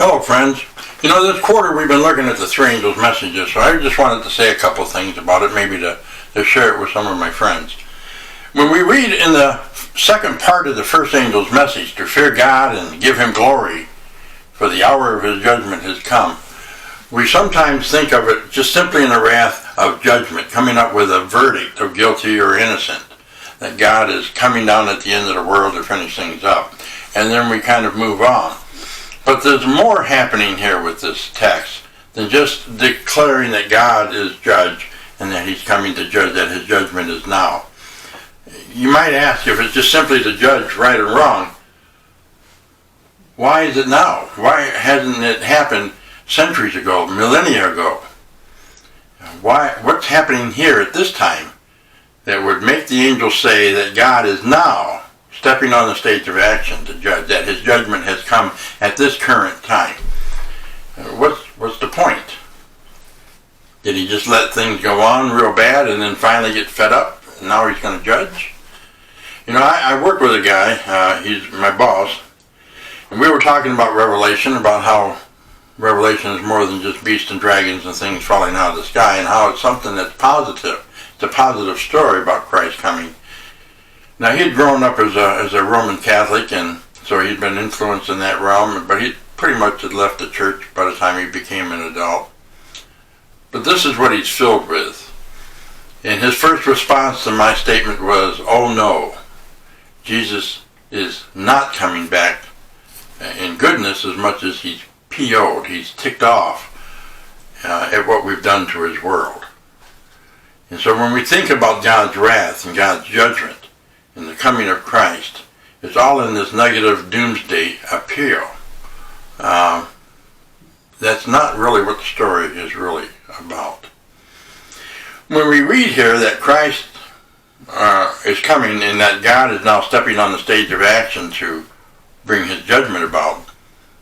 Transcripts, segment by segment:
Hello, friends. This quarter we've been looking at the three angels' messages, so I just wanted to say a couple things about it, maybe to share it with some of my friends. When we read in the second part of the first angel's message, to fear God and give Him glory, for the hour of His judgment has come, we sometimes think of it just simply in the wrath of judgment, coming up with a verdict of guilty or innocent, that God is coming down at the end of the world to finish things up. And then we kind of move on. But there's more happening here with this text than just declaring that God is judge and that He's coming to judge, that His judgment is now. You might ask, if it's just simply to judge right or wrong, why is it now? Why hasn't it happened centuries ago, millennia ago? What's happening here at this time that would make the angels say that God is now stepping on the stage of action to judge, that His judgment has come at this current time? What's the point? Did He just let things go on real bad and then finally get fed up and now He's going to judge? I work with a guy, he's my boss, and we were talking about Revelation, about how Revelation is more than just beasts and dragons and things falling out of the sky, and how it's something that's positive. It's a positive story about Christ coming. Now, he had grown up as a Roman Catholic, and so he'd been influenced in that realm, but he pretty much had left the church by the time he became an adult. But this is what he's filled with. And his first response to my statement was, "Oh no, Jesus is not coming back in goodness as much as He's PO'd, He's ticked off at what we've done to His world." And so when we think about God's wrath and God's judgment, in the coming of Christ, it's all in this negative doomsday appeal. That's not really what the story is really about. When we read here that Christ is coming and that God is now stepping on the stage of action to bring His judgment about,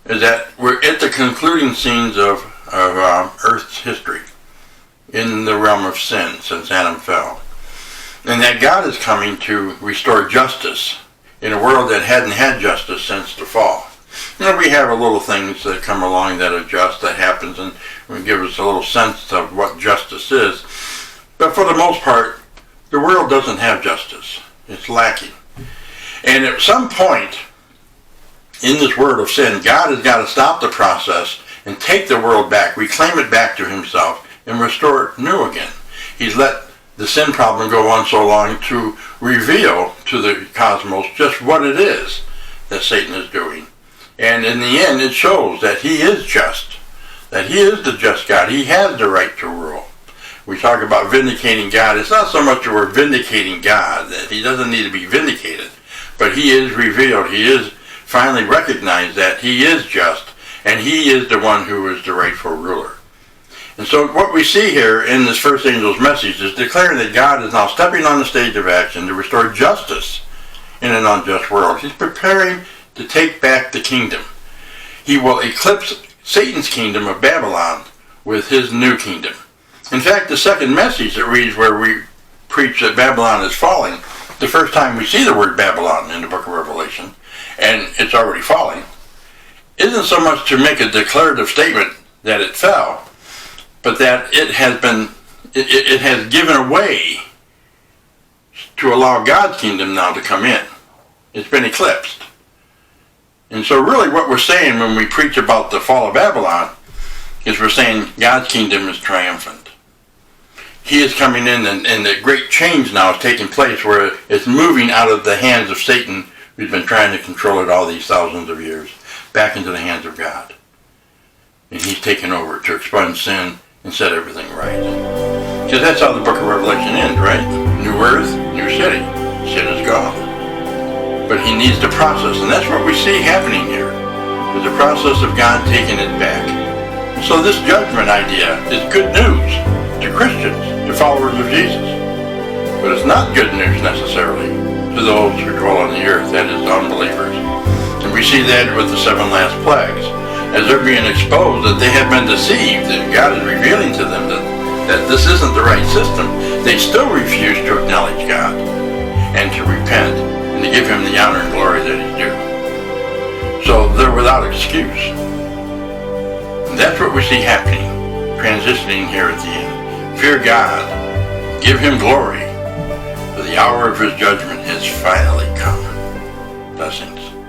is that we're at the concluding scenes of Earth's history in the realm of sin since Adam fell. And that God is coming to restore justice in a world that hadn't had justice since the fall. We have a little things that come along that are just, that happens, and give us a little sense of what justice is. But for the most part, the world doesn't have justice. It's lacking. And at some point in this world of sin, God has got to stop the process and take the world back, reclaim it back to Himself, and restore it new again. He's let the sin problem go on so long to reveal to the cosmos just what it is that Satan is doing. And in the end, it shows that he is just, that he is the just God. He has the right to rule. We talk about vindicating God. It's not so much that we're vindicating God, that He doesn't need to be vindicated, but He is revealed. He is finally recognized that He is just, and He is the one who is the rightful ruler. And so what we see here in this first angel's message is declaring that God is now stepping on the stage of action to restore justice in an unjust world. He's preparing to take back the kingdom. He will eclipse Satan's kingdom of Babylon with His new kingdom. In fact, the second message that reads where we preach that Babylon is falling, the first time we see the word Babylon in the book of Revelation, and it's already falling, isn't so much to make a declarative statement that it fell, but that it has given away to allow God's kingdom now to come in. It's been eclipsed. And so really what we're saying when we preach about the fall of Babylon is we're saying God's kingdom is triumphant. He is coming in, and the great change now is taking place where it's moving out of the hands of Satan, who's been trying to control it all these thousands of years, back into the hands of God. And He's taken over to expunge sin and set everything right. Because that's how the book of Revelation ends, right? New earth, new city. Sin is gone. But He needs the process, and that's what we see happening here. There's a process of God taking it back. So this judgment idea is good news to Christians, to followers of Jesus. But it's not good news necessarily to those who dwell on the earth, that is, unbelievers. And we see that with the 7 last plagues. As they're being exposed that they have been deceived, that God is revealing to them that this isn't the right system, they still refuse to acknowledge God and to repent and to give Him the honor and glory that He's due. So they're without excuse. That's what we see happening, transitioning here at the end. Fear God, give Him glory, for the hour of His judgment has finally come. Blessings.